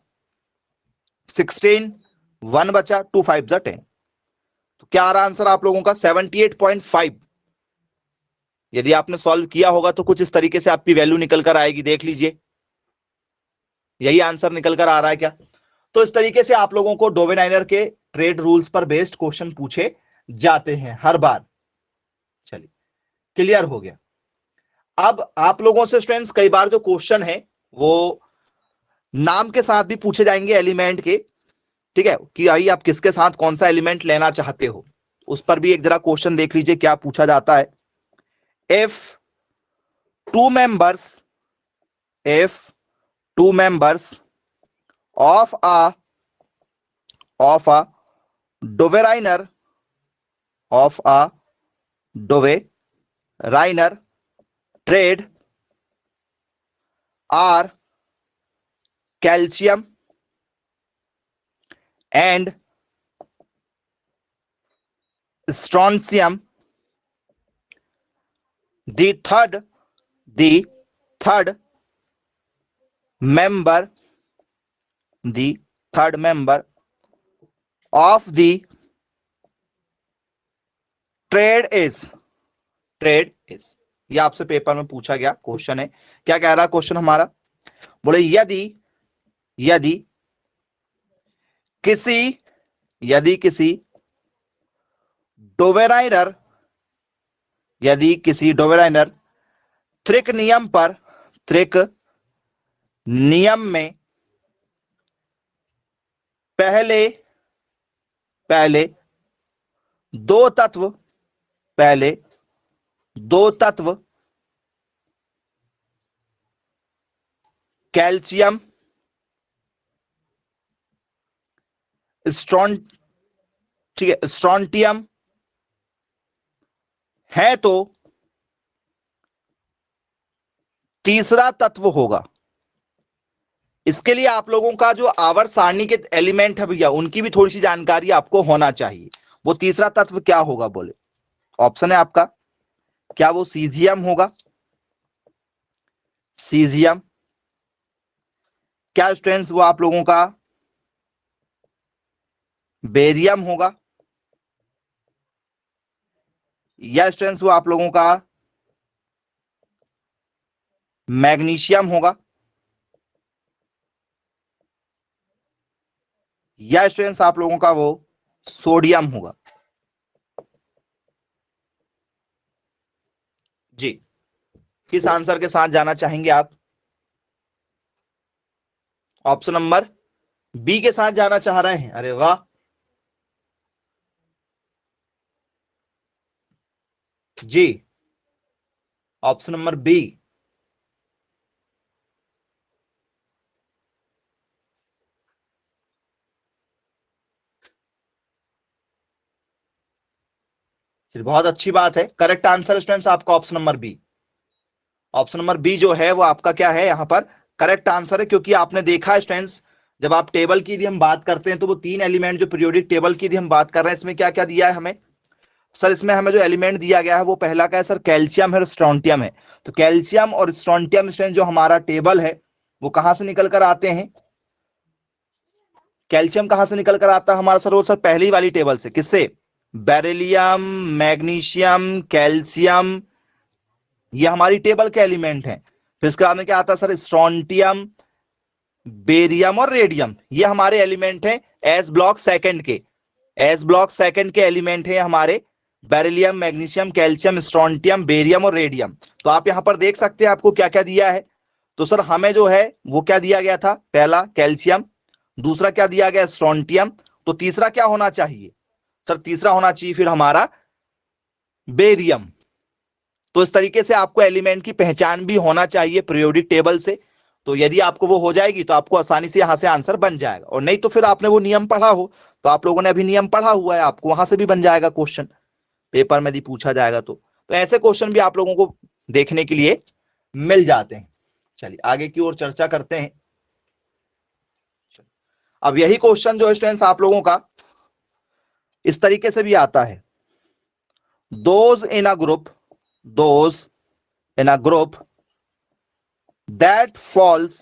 16, 1 बचा। 2 5 जा 10। तो क्या आ रहा आंसर आप लोगों का 78.5। यदि आपने सॉल्व किया होगा तो कुछ इस तरीके से आपकी वैल्यू निकल कर आएगी, देख लीजिए। यही आंसर निकल कर आ रहा है क्या? तो इस तरीके से आप लोगों को डोवेनाइनर के ट्रेड रूल्स पर बेस्ड क्वेश्चन पूछे जाते हैं हर बार। चलिए, क्लियर हो गया। अब आप लोगों से स्टूडेंट्स कई बार जो क्वेश्चन है वो नाम के साथ भी पूछे जाएंगे, एलिमेंट के। ठीक है, कि आई आप किसके साथ कौन सा एलिमेंट लेना चाहते हो, उस पर भी एक जरा क्वेश्चन देख लीजिए क्या पूछा जाता है। If two members if two members of a dovereiner of a dovereiner trade are calcium and strontium. The third member the third member of the trade is ये आपसे पेपर में पूछा गया क्वेश्चन है। क्या कह रहा क्वेश्चन हमारा? बोले यदि यदि किसी यदि किसी डोवेराइनर यदि किसी डोवेराइनर त्रिक नियम में पहले पहले दो तत्व पहले दो तत्व कैल्शियम स्ट्रॉन ठीक है स्ट्रॉन्टियम है तो तीसरा तत्व होगा। इसके लिए आप लोगों का जो आवर्त सारणी के एलिमेंट है भैया, उनकी भी थोड़ी सी जानकारी आपको होना चाहिए। वो तीसरा तत्व क्या होगा? बोले ऑप्शन है आपका, क्या वो सीजियम होगा? सीजियम। क्या स्टूडेंट्स वो आप लोगों का बेरियम होगा? या स्टूडेंट्स वो आप लोगों का मैग्नीशियम होगा? या स्टूडेंट्स आप लोगों का वो सोडियम होगा? जी, किस आंसर के साथ जाना चाहेंगे आप? ऑप्शन नंबर बी के साथ जाना चाह रहे हैं? अरे वाह, जी, ऑप्शन नंबर बी। बहुत अच्छी बात है, करेक्ट आंसर स्टूडेंट्स आपका option number B. Option number B जो है वो आपका क्या है यहाँ पर करेक्ट आंसर है, क्योंकि आपने देखा है स्टूडेंट्स, जब आप टेबल की यदि हम बात करते हैं तो वो तीन एलिमेंट जो पीरियोडिक टेबल की यदि हम बात कर रहे हैं, इसमें क्या क्या दिया है हमें सर? इसमें हमें जो एलिमेंट दिया गया है वो पहला क्या है सर? कैल्शियम है और स्ट्रोंटियम है। तो कैल्शियम और स्ट्रोंटियम स्टूडेंट जो हमारा टेबल है वो कहां से निकल कर आते हैं? कैल्शियम कहां से निकल कर आता है हमारा सर? वो सर पहली वाली टेबल से, किससे? बेरिलियम, मैग्नीशियम, कैल्शियम, ये हमारी टेबल के एलिमेंट हैं। फिर इसके बाद में क्या आता है सर? स्ट्रोंटियम, बेरियम और रेडियम, ये हमारे एलिमेंट हैं एस ब्लॉक सेकंड के। एस ब्लॉक सेकंड के एलिमेंट हैं हमारे beryllium, magnesium, calcium, strontium, barium और रेडियम। तो आप यहां पर देख सकते हैं आपको क्या क्या दिया है। तो सर हमें जो है वो क्या दिया गया था? पहला कैल्शियम, दूसरा क्या दिया गया? स्ट्रोंटियम। तो तीसरा क्या होना चाहिए सर? तीसरा होना चाहिए फिर हमारा बेरियम। तो इस तरीके से आपको एलिमेंट की पहचान भी होना चाहिए पीरियोडिक टेबल से। तो यदि आपको वो हो जाएगी तो आपको आसानी से यहां से आंसर बन जाएगा, और नहीं तो फिर आपने वो नियम पढ़ा हो, तो आप लोगों ने अभी नियम पढ़ा हुआ है, आपको वहां से भी बन जाएगा क्वेश्चन, पेपर में यदि पूछा जाएगा तो ऐसे क्वेश्चन भी आप लोगों को देखने के लिए मिल जाते हैं। चलिए आगे की ओर चर्चा करते हैं। अब यही क्वेश्चन जो स्टूडेंट्स आप लोगों का इस तरीके से भी आता है, those in a group, those in a group that falls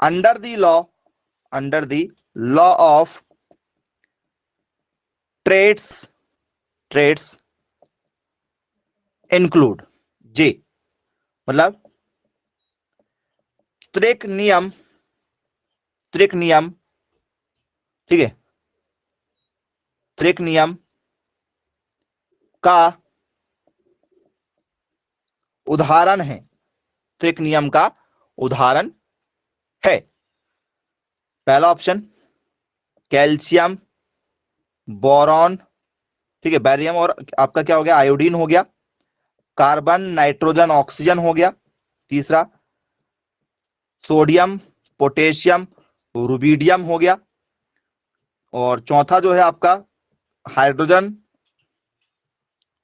under the law of traits include, जी, मतलब त्रिक नियम, ठीक है, त्रिक नियम का उदाहरण है, त्रिक नियम का उदाहरण है। पहला ऑप्शन कैल्शियम, बोरॉन, ठीक है, बैरियम और आपका क्या हो गया? आयोडीन हो गया। कार्बन, नाइट्रोजन, ऑक्सीजन हो गया। तीसरा सोडियम, पोटेशियम, रुबिडियम हो गया। और चौथा जो है आपका हाइड्रोजन,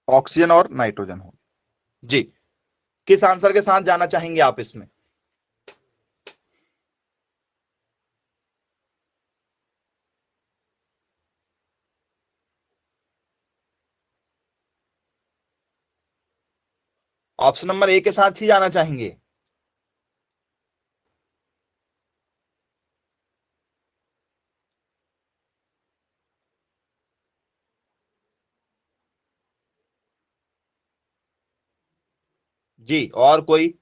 ऑक्सीजन और नाइट्रोजन हो गया। जी, किस आंसर के साथ जाना चाहेंगे आप इसमें? ऑप्शन नंबर ए के साथ ही जाना चाहेंगे? जी, और कोई?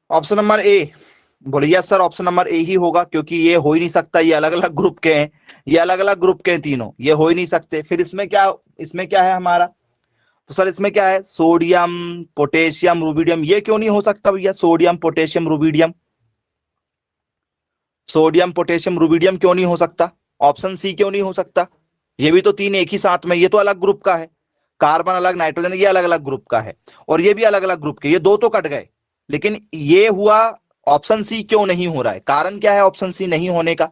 ऑप्शन नंबर ए बोलिए सर, ऑप्शन नंबर ए ही होगा, क्योंकि ये हो ही नहीं सकता, ये अलग अलग ग्रुप के हैं, ये अलग अलग ग्रुप के हैं तीनों, ये हो ही नहीं सकते। फिर इसमें क्या है हमारा? तो सर इसमें क्या है? सोडियम, पोटेशियम, रुबिडियम, ये क्यों नहीं हो सकता भैया? Sodium, potassium, rubidium, sodium, potassium, rubidium क्यों नहीं हो सकता? ऑप्शन सी क्यों नहीं हो सकता? ये भी तो तीन एक ही साथ में, ये तो अलग ग्रुप का है, कार्बन अलग, नाइट्रोजन ये अलग अलग ग्रुप का है, और ये भी अलग अलग ग्रुप के, ये दो तो कट गए, लेकिन ये हुआ। ऑप्शन सी क्यों नहीं हो रहा है? कारण क्या है ऑप्शन सी नहीं होने का?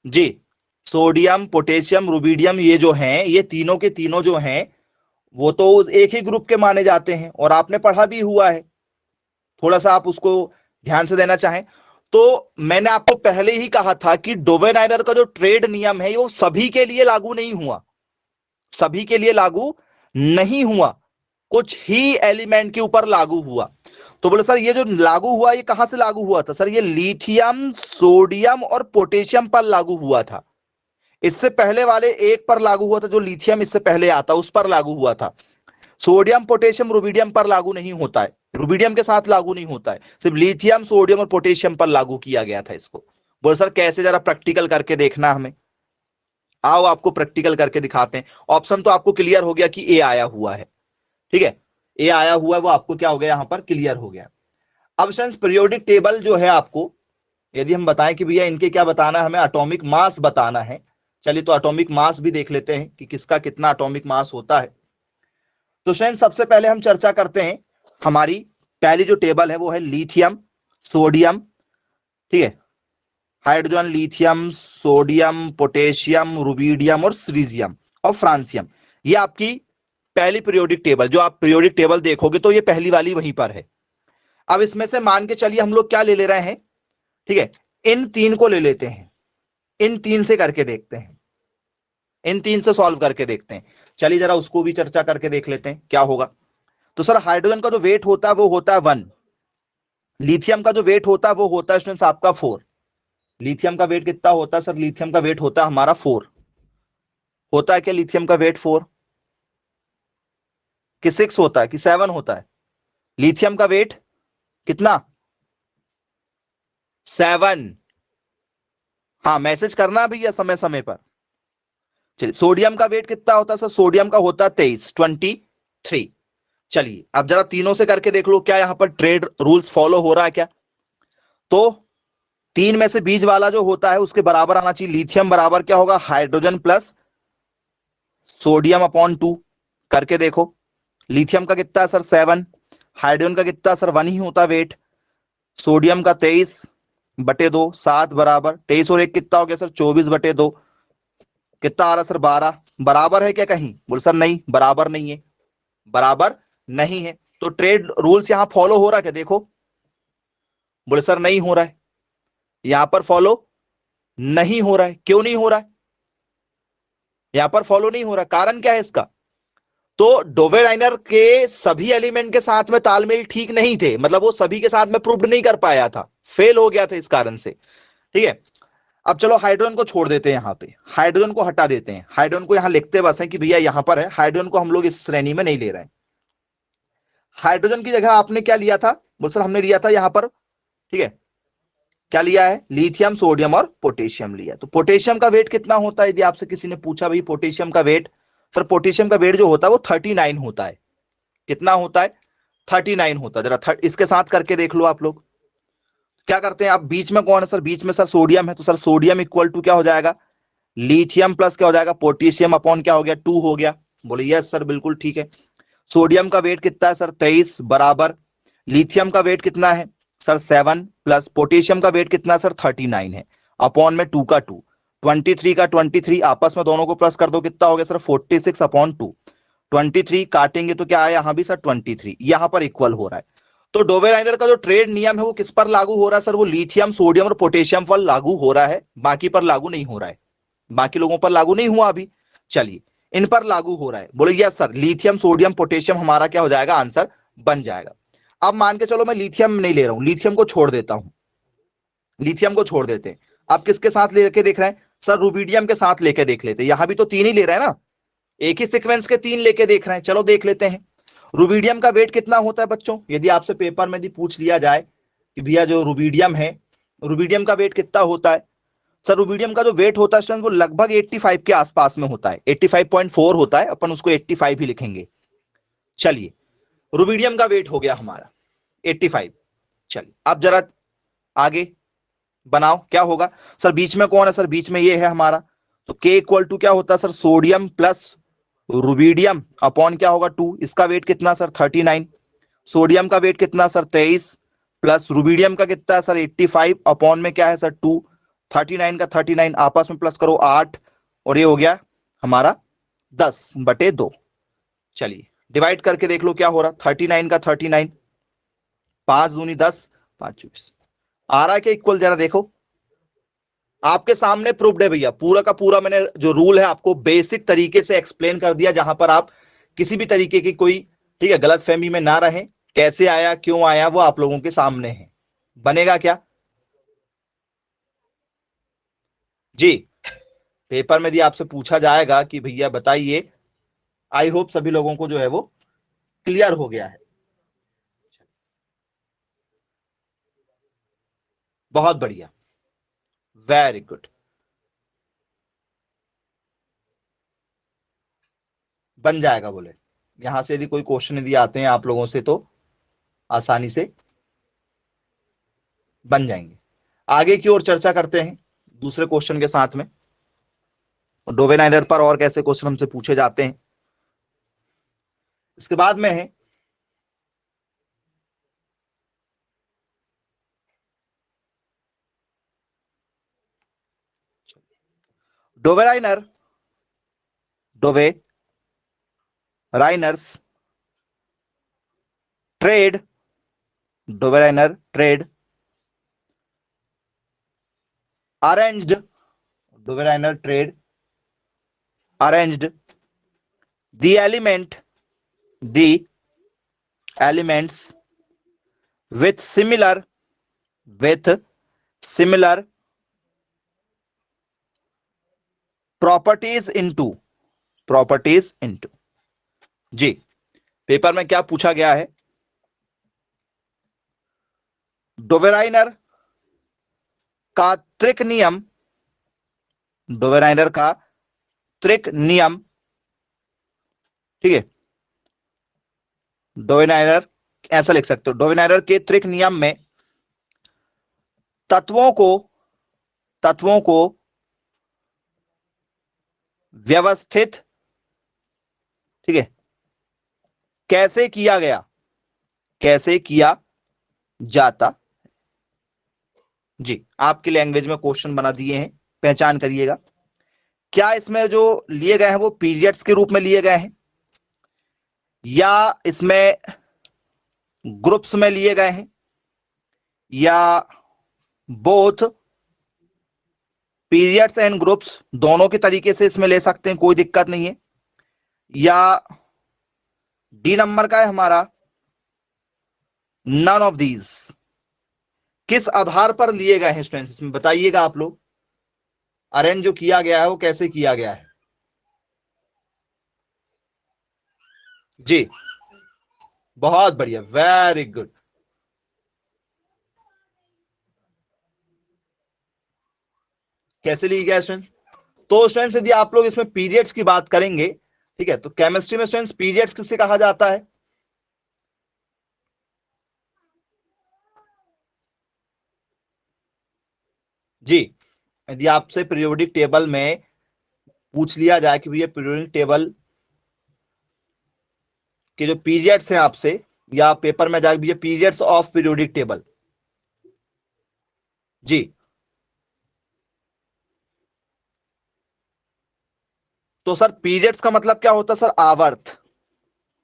जी, सोडियम, पोटेशियम, रुबिडियम ये जो हैं, ये तीनों के तीनों जो हैं वो तो एक ही ग्रुप के माने जाते हैं, और आपने पढ़ा भी हुआ है। थोड़ा सा आप उसको ध्यान से देना चाहें तो मैंने आपको पहले ही कहा था कि डोवेनाइडर का जो ट्रेड नियम है वो सभी के लिए लागू नहीं हुआ, सभी के लिए लागू नहीं हुआ, कुछ ही एलिमेंट के ऊपर लागू हुआ। तो बोले सर ये जो लागू हुआ ये कहां से लागू हुआ था? सर ये लिथियम, सोडियम और पोटेशियम पर लागू हुआ था। इससे पहले वाले एक पर लागू हुआ था, जो लिथियम इससे पहले आता उस पर लागू हुआ था। सोडियम, पोटेशियम, रुबिडियम पर लागू नहीं होता है, रुबिडियम के साथ लागू नहीं होता है, सिर्फ लिथियम, सोडियम और पोटेशियम पर लागू किया गया था इसको। बोल सर कैसे, जरा प्रैक्टिकल करके देखना हमें। आओ आपको प्रैक्टिकल करके दिखाते हैं। ऑप्शन तो आपको क्लियर हो गया कि ए आया हुआ है, ठीक है, ए आया हुआ है, वो आपको क्या हो गया यहां पर क्लियर हो गया। अब फ्रेंड्स पीरियोडिक टेबल जो है आपको, यदि हम बताएं कि भैया इनके क्या बताना है, हमें एटॉमिक मास बताना है। चलिए तो एटॉमिक मास भी देख लेते हैं कि किसका कितना एटॉमिक मास होता है। तो फ्रेंड्स सबसे पहले हम चर्चा करते हैं, हमारी पहली जो टेबल है वो है लिथियम, सोडियम, ठीक है, hydrogen, lithium, sodium, potassium, rubidium और सीरियम और फ्रांसियम। ये आपकी पहली पीरियोडिक टेबल, जो आप पीरियोडिक टेबल देखोगे तो ये पहली वाली वहीं पर है। अब इसमें से मान के चलिए हम लोग क्या ले रहे हैं, ठीक है, इन तीन को ले लेते हैं, इन तीन से करके देखते हैं, इन तीन से सॉल्व करके देखते हैं। चलिए जरा उसको भी चर्चा करके देख लेते हैं क्या होगा। तो सर हाइड्रोजन का जो वेट होता है वो होता है 1, लिथियम का जो वेट होता है वो होता है स्टूडेंट्स आपका 4। लिथियम का वेट कितना होता है सर, लिथियम का वेट होता है हमारा 4, होता है क्या लिथियम का वेट 4 कि 6 होता है कि 7 होता है, लिथियम का वेट कितना, 7। हाँ मैसेज करना भैया समय समय पर। चलिए सोडियम का वेट कितना होता है सर, सोडियम का होता है 23। चलिए अब जरा तीनों से करके देख लो क्या यहां पर ट्रेड रूल्स फॉलो हो रहा है क्या। तो तीन में से बीच वाला जो होता है उसके बराबर आना चाहिए, लिथियम बराबर क्या होगा, हाइड्रोजन प्लस सोडियम अपॉन 2, करके देखो। लिथियम का कितना सर 7, हाइड्रोजन का कितना सर 1 ही होता वेट, सोडियम का 23/2, 7 बराबर 23 और 1 कितना हो गया सर 24/2, कितना आ रहा सर 12। बराबर है क्या कहीं, बोल सर नहीं बराबर नहीं है, बराबर नहीं है। तो ट्रेड रूल्स यहां फॉलो हो रहा है क्या, देखो, बोले सर नहीं हो रहा है, यहां पर फॉलो नहीं हो रहा है। क्यों नहीं हो रहा है, यहां पर फॉलो नहीं हो रहा, कारण क्या है इसका। तो डोवेडाइनर के सभी एलिमेंट के साथ में तालमेल ठीक नहीं थे, मतलब वो सभी के साथ में प्रूव नहीं कर पाया था, फेल हो गया था इस कारण से, ठीक है। अब चलो हाइड्रोजन को छोड़ देते हैं, यहां पे हाइड्रोजन को हटा देते हैं, हाइड्रोजन को यहां लिखते बस है कि भैया यहां पर है, हाइड्रोजन को हम लोग इस श्रेणी में नहीं ले रहे हैं। हाइड्रोजन की जगह आपने क्या लिया था, बोल सर हमने लिया था यहां पर, ठीक है, क्या लिया है, लिथियम, सोडियम और पोटेशियम लिया। तो पोटेशियम का वेट कितना होता है, यदि आपसे किसी ने पूछा भाई पोटेशियम का वेट, सर पोटेशियम का वेट जो होता है वो 39 होता है। कितना होता है, 39 होता है। जरा इसके साथ करके देख लो आप लोग। क्या करते हैं आप, बीच में कौन है सर, बीच में सर सोडियम है, तो सर सोडियम इक्वल टू क्या हो जाएगा, लिथियम प्लस क्या हो जाएगा, पोटेशियम अपॉन क्या हो गया 2 हो गया। बोले यस सर बिल्कुल ठीक है। सोडियम का वेट कितना है सर 23 बराबर, लिथियम का वेट कितना है सर 7 प्लस पोटेशियम का वेट कितना सर 39 है, अपॉन में 2 का 2, 23 का 23 आपस में दोनों को प्लस कर दो, कितना हो गया सर 46 अपॉन 2, 23 काटेंगे तो क्या आया यहां भी सर 23, यहां पर इक्वल हो रहा है। तो डोवेराइनर का जो ट्रेड नियम है वो किस पर लागू हो रहा है सर, वो लिथियम, सोडियम और पोटेशियम पर लागू हो रहा है, बाकी पर लागू नहीं हो रहा है, बाकी लोगों पर लागू नहीं हुआ अभी। चलिए इन पर लागू हो रहा है, बोले yes sir, lithium, sodium, potassium हमारा क्या हो जाएगा, आंसर बन जाएगा। अब मान के चलो मैं लिथियम नहीं ले रहा हूं, लिथियम को छोड़ देता हूं, लिथियम को छोड़ देते हैं। आप किसके साथ लेके देख रहे हैं सर, रुबीडियम के साथ लेके देख लेते हैं, यहां भी तो 3 ही ले रहे हैं ना, एक ही सीक्वेंस के 3 लेके देख रहे हैं, चलो देख लेते हैं। रुबीडियम का वेट कितना होता है बच्चों, यदि आपसे पेपर में यदि पूछ लिया जाए कि भैया जो रुबीडियम है, रुबीडियम का वेट कितना होता है, सर रुबीडियम का जो वेट होता है वो लगभग 85 के आसपास में होता है, 85.4 होता है, अपन उसको 85 ही लिखेंगे। चलिए रुबीडियम का वेट हो गया हमारा 85। चलिए अब जरा आगे बनाओ क्या होगा सर, बीच में कौन है सर, बीच में ये है हमारा, तो K इक्वल टू क्या होता है sir, sodium plus rubidium upon क्या होगा 2, इसका वेट कितना सर 39, सोडियम का वेट कितना सर 23 प्लस रुबीडियम का कितना है सर 85 अपॉन में क्या है सर 2, 39 का 39 आपस में प्लस करो 8, और ये हो गया हमारा 10/2। चलिए डिवाइड करके देख लो क्या हो रहा, 39 का 39, 5 दूनी 10, 5 24, आ रहा है क्या इक्वल, जरा देखो आपके सामने प्रूफ्ड है भैया, पूरा का पूरा मैंने जो रूल है आपको बेसिक तरीके से एक्सप्लेन कर दिया, जहां पर आप किसी भी तरीके की कोई, ठीक है, गलत फहमी में ना रहे, कैसे आया क्यों आया वो आप लोगों के सामने है। बनेगा क्या जी, पेपर में यदि आपसे पूछा जाएगा कि भैया बताइए, आई होप सभी लोगों को जो है वो क्लियर हो गया है। बहुत बढ़िया, वेरी गुड, बन जाएगा बोले। यहां से यदि कोई क्वेश्चन यदि आते हैं आप लोगों से तो आसानी से बन जाएंगे। आगे की ओर चर्चा करते हैं दूसरे क्वेश्चन के साथ में, डोवेनाइनर पर और कैसे क्वेश्चन हमसे पूछे जाते हैं। इसके बाद में है Dobereiner, Dobereiner's triad, Dobereiner triad arranged, Dobereiner triad arranged the elements with similar properties into जी। पेपर में क्या पूछा गया है, डोवेराइनर का त्रिक नियम, डोवेराइनर का त्रिक नियम, ठीक है, डोवेराइनर ऐसा लिख सकते हो, डोवेराइनर के त्रिक नियम में तत्वों को व्यवस्थित, ठीक है, कैसे किया जाता जी। आपकी लैंग्वेज में क्वेश्चन बना दिए हैं, पहचान करिएगा। क्या इसमें जो लिए गए हैं वो पीरियड्स के रूप में लिए गए हैं या इसमें ग्रुप्स में लिए गए हैं या बोथ, पीरियड्स एंड ग्रुप्स दोनों के तरीके से इसमें ले सकते हैं, कोई दिक्कत नहीं है। या डी नंबर का है हमारा नन ऑफ दीज। किस आधार पर लिए गए हैं स्टूडेंट्स, इसमें बताइएगा आप लोग। अरेंज जो किया गया है वो कैसे किया गया है जी। बहुत बढ़िया, वेरी गुड। कैसे लिया गया स्टूडेंट्स, तो स्टूडेंट्स यदि आप लोग इसमें पीरियड्स की बात करेंगे, ठीक है, तो केमिस्ट्री में स्टूडेंट्स पीरियड्स किससे कहा जाता है, जी। यदि आपसे पीरियोडिक टेबल में पूछ लिया जाए कि भैया पीरियोडिक टेबल के जो पीरियड्स हैं आपसे, या पेपर में जाए भैया पीरियड्स ऑफ पीरियोडिक टेबल, जी, तो सर पीरियड्स का मतलब क्या होता है सर, आवर्त।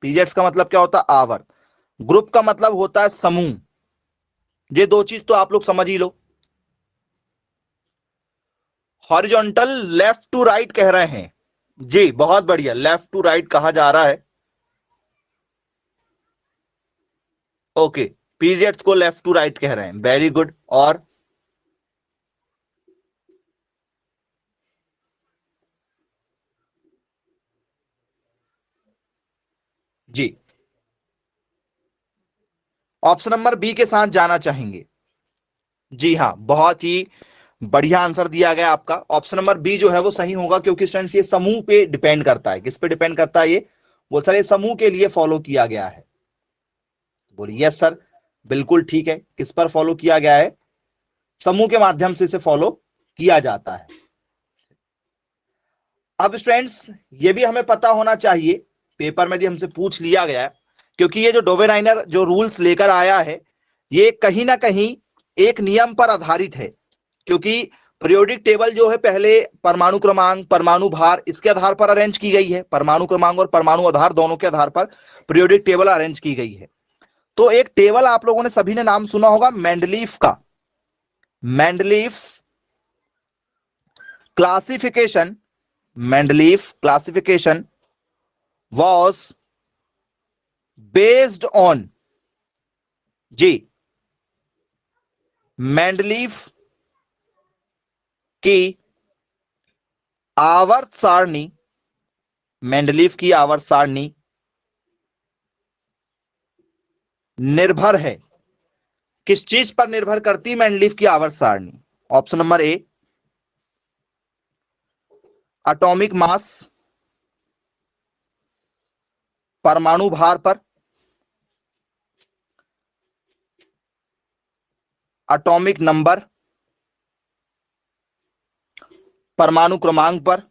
पीरियड्स का मतलब क्या होता है, आवर्त। ग्रुप का मतलब होता है समूह। ये दो चीज तो आप लोग समझ ही लो। हॉरिजॉन्टल लेफ्ट टू राइट कह रहे हैं जी, बहुत बढ़िया, लेफ्ट टू राइट कहा जा रहा है, ओके। पीरियड्स को लेफ्ट टू राइट कह रहे हैं, वेरी गुड। और जी, ऑप्शन नंबर बी के साथ जाना चाहेंगे, जी हाँ, बहुत ही बढ़िया आंसर दिया गया आपका। ऑप्शन नंबर बी जो है वो सही होगा, क्योंकि स्टूडेंट्स ये समूह पे डिपेंड करता है। किस पे डिपेंड करता है ये, बोल सर ये समूह के लिए फॉलो किया गया है। बोलिए यस सर, बिल्कुल ठीक है। किस पर फॉलो किया गया है, समूह के माध्यम से इसे फॉलो किया जाता है। अब स्टूडेंट्स ये भी हमें पता होना चाहिए, पेपर में भी हमसे पूछ लिया गया है, क्योंकि ये जो डोवेनाइनर जो रूल्स लेकर आया है ये कहीं ना कहीं एक नियम पर आधारित है। क्योंकि पीरियोडिक टेबल जो है पहले परमाणु क्रमांक, परमाणु भार, इसके आधार पर अरेंज की गई है। परमाणु क्रमांक और परमाणु आधार दोनों के आधार पर पीरियोडिक टेबल अरेंज की गई है। तो एक टेबल आप लोगों ने सभी ने नाम सुना होगा मेंडलीफ का। Mendeleev's classification, Mendeleev classification was based on, जी, मेंडलीफ की आवर्त सारणी, मेंडलीफ की आवर्त सारणी निर्भर है, किस चीज पर निर्भर करती है मेंडलीफ की आवर्त सारणी। Option number A atomic mass, परमाणु भार पर, एटॉमिक नंबर, परमाणु क्रमांक पर।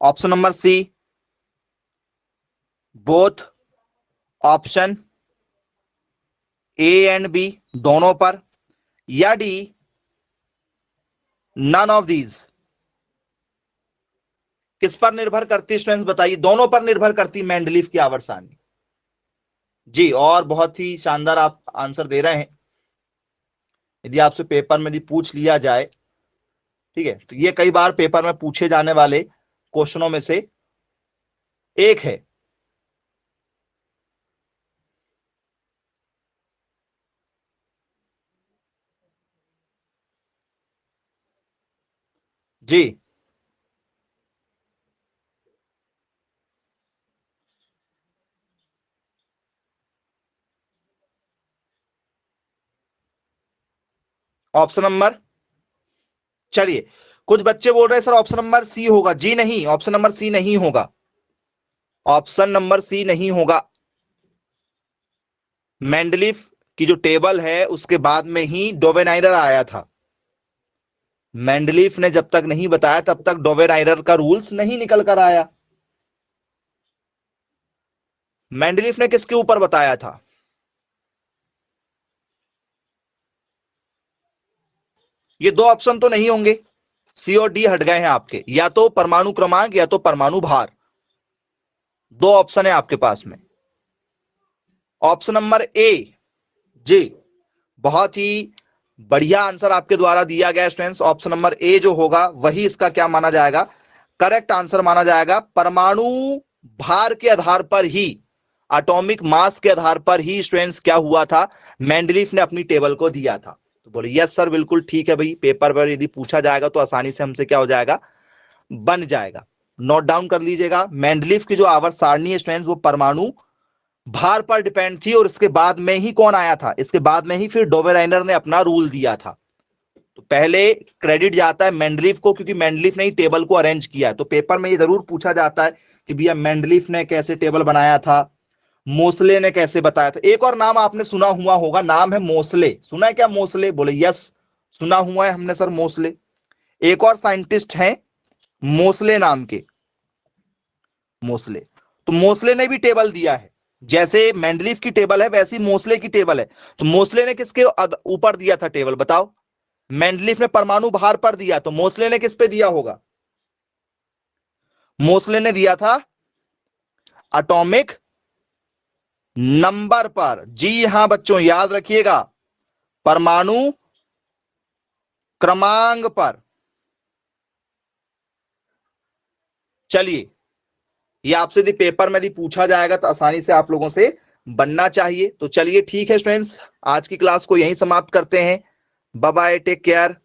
Option number C both option A and B दोनों पर, या डी नन ऑफ दीज। किस पर निर्भर करती स्टूडेंट्स बताइए? दोनों पर निर्भर करती मेंडलीफ की आवर्त सारणी। जी, और बहुत ही शानदार आप आंसर दे रहे हैं। यदि आपसे पेपर में यदि पूछ लिया जाए, ठीक है, तो ये कई बार पेपर में पूछे जाने वाले क्वेश्चनों में से एक है। जी, ऑप्शन नंबर, चलिए कुछ बच्चे बोल रहे हैं सर ऑप्शन नंबर सी होगा। जी नहीं, ऑप्शन नंबर सी नहीं होगा, ऑप्शन नंबर सी नहीं होगा। मेंडलीफ की जो टेबल है उसके बाद में ही डोवेनाइरर आया था। मेंडलीफ ने जब तक नहीं बताया तब तक डोवेनाइरर का रूल्स नहीं निकल कर आया। मेंडलीफ ने किसके ऊपर बताया था? ये दो ऑप्शन तो नहीं होंगे, सी और डी हट गए हैं आपके, या तो परमाणु क्रमांक या तो परमाणु भार। दो ऑप्शन है आपके पास में। ऑप्शन नंबर ए, जी बहुत ही बढ़िया आंसर आपके द्वारा दिया गया स्टूडेंट्स। ऑप्शन नंबर ए जो होगा वही इसका क्या माना जाएगा? करेक्ट आंसर माना जाएगा। परमाणु भार के आधार पर ही, एटॉमिक मास के आधार पर ही स्टूडेंट्स क्या हुआ था, मेंडलीफ ने अपनी टेबल को दिया था। तो बोले यस सर बिल्कुल ठीक है भाई, पेपर पर यदि पूछा जाएगा तो आसानी से हमसे क्या हो जाएगा, बन जाएगा। नोट डाउन कर लीजिएगा, मेंडलीफ की जो आवर्त सारणी है स्टूडेंट्स वो परमाणु भार पर डिपेंड थी, और इसके बाद में ही कौन आया था? इसके बाद में ही फिर डोवेराइनर ने अपना रूल दिया था। तो पहले क्रेडिट जाता है मेंडलीफ को, क्योंकि मेंडलीफ ने ही टेबल को अरेंज किया है। तो पेपर में ये जरूर पूछा जाता है कि भैया मेंडलीफ ने कैसे टेबल बनाया था, मोसले ने कैसे बताया था। एक और नाम आपने सुना हुआ होगा, नाम है मोसले। सुना है क्या मोसले? बोले यस सुना हुआ है हमने सर मोसले। एक और साइंटिस्ट हैं मोसले नाम के, मोसले। तो मोसले ने भी टेबल दिया है, जैसे मेंडलीफ की टेबल है वैसी मोसले की टेबल है। तो मोसले ने किसके ऊपर दिया था टेबल बताओ? मेंडलीफ ने परमाणु भार पर दिया, तो मोसले ने किस पे दिया होगा? मोसले ने दिया था एटॉमिक नंबर पर। जी हां बच्चों याद रखिएगा, परमाणु क्रमांक पर। चलिए, ये आपसे यदि पेपर में यदि पूछा जाएगा तो आसानी से आप लोगों से बनना चाहिए। तो चलिए ठीक है स्टूडेंट्स, आज की क्लास को यहीं समाप्त करते हैं। Bye bye, take care.